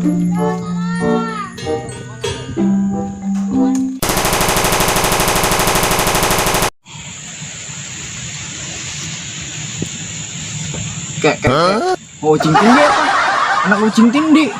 Kayak kucing tindi apa? Anak kucing tindi.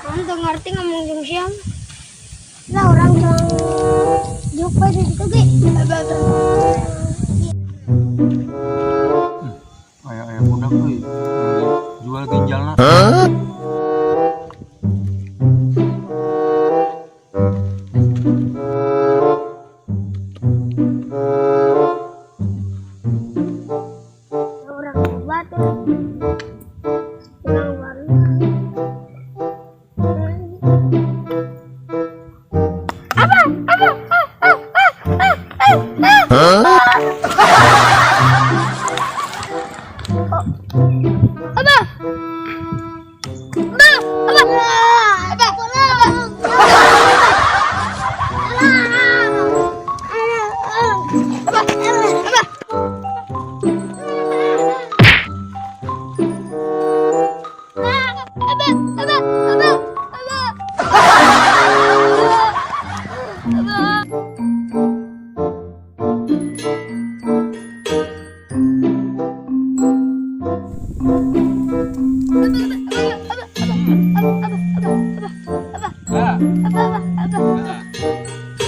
Kamu tuh ngerti ngomong jeung siapa? Lah orang yang jumpa di situ ge. Ayah budak euy. Jual ginjalna. Orang hebat ya. Orang baru.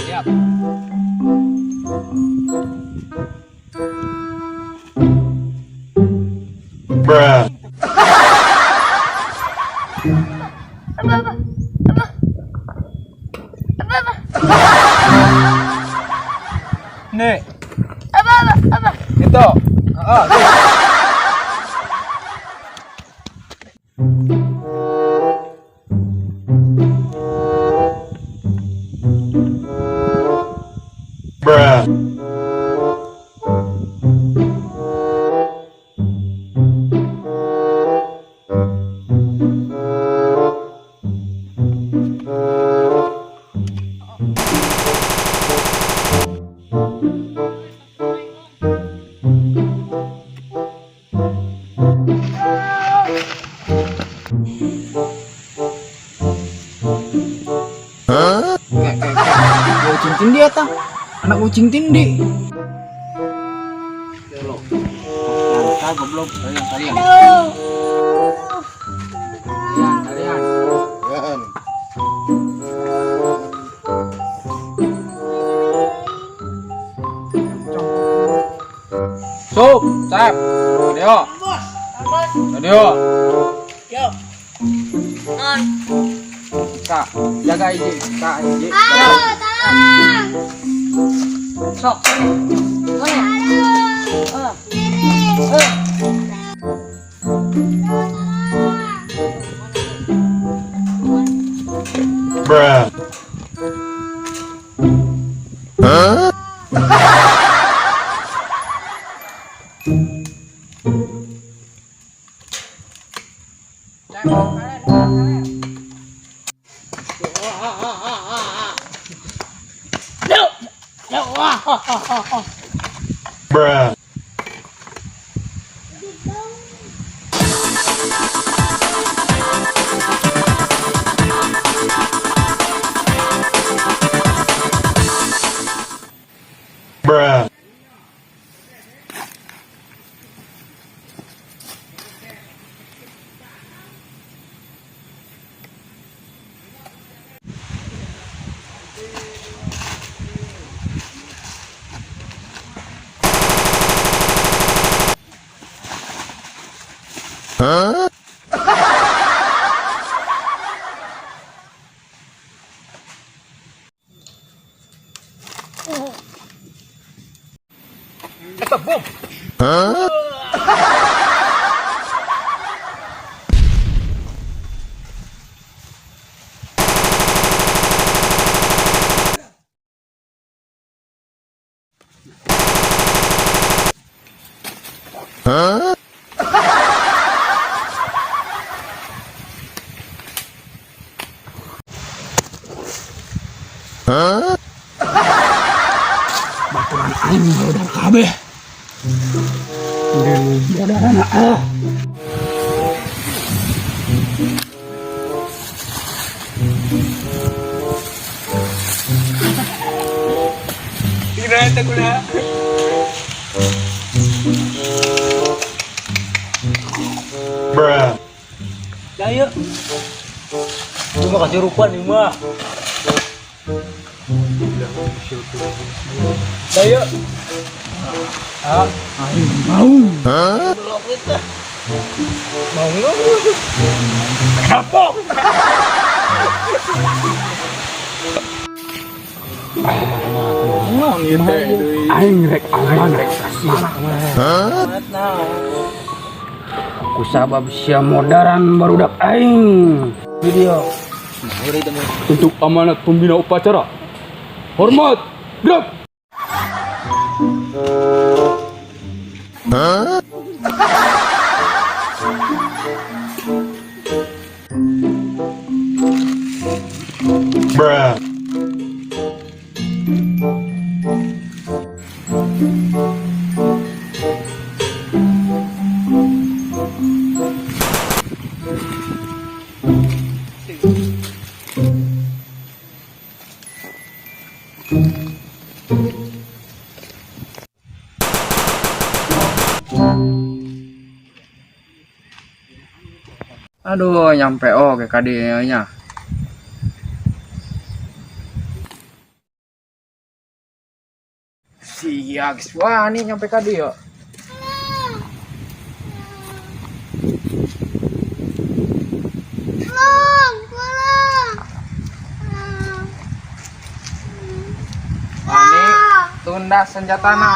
Siap. Bruh. Nih. Itu. Bruh. Kucing tindi eta. Anak kucing tindi. Goblok, kalian. Kalian. Sup, sap. Video. Video. Yo. Non. Kak, jaga ini, Kak ini. Tolong. Sok. Bruh. Huh? Bruh. Bruh. Huh? Tetap, boom. Huh? Baturan aing meledak kabeh. Udah bodaran ah. Kira eta guna. Bruh. Ya yuk. Cuma kasih rupan nih mah. Ayo. Ah, mau. Blok itu. Mau enggak? Kapok. Aing rek aman rek kasihan. Kusabab sia modaran barudak aing. Video. Untuk amanat pembina upacara. Hormat, gerak. Bruh. Aduh, nyampe ke kadinya. Siap, wah nih nyampe kadi yo. Ini tunda senjatana.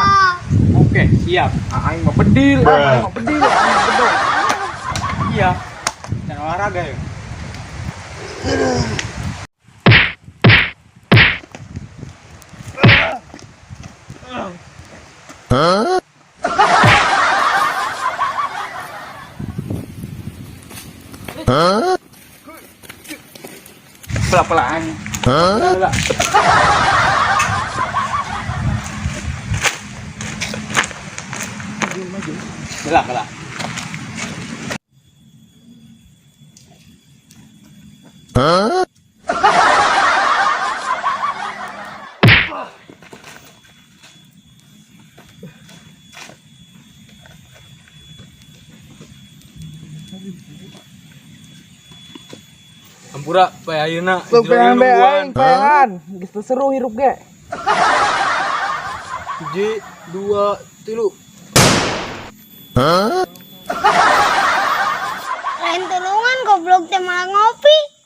Oke, siap. Aing mau bedil, aing mau bedil, aing mau bedol. Iya. Dan olahraga ya. Pelan-pelan. Pelan. Belah. Ampura bae ayeuna Pengen pengen geus seru hirup ge. 1, 2, 3. Lain tulungan goblok teh malah ngopi.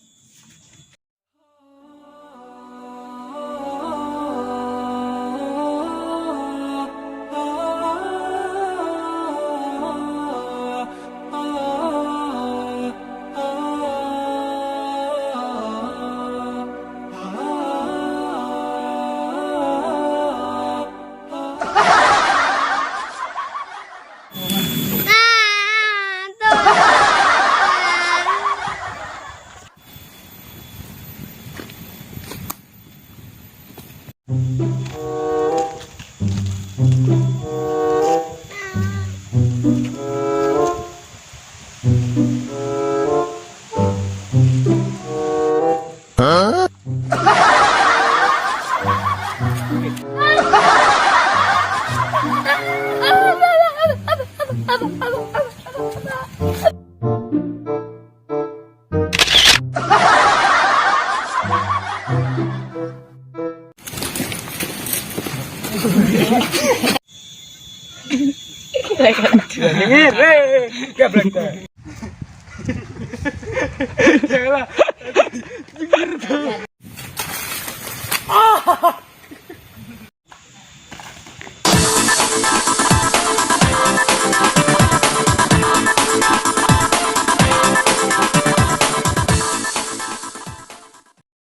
Janganlah.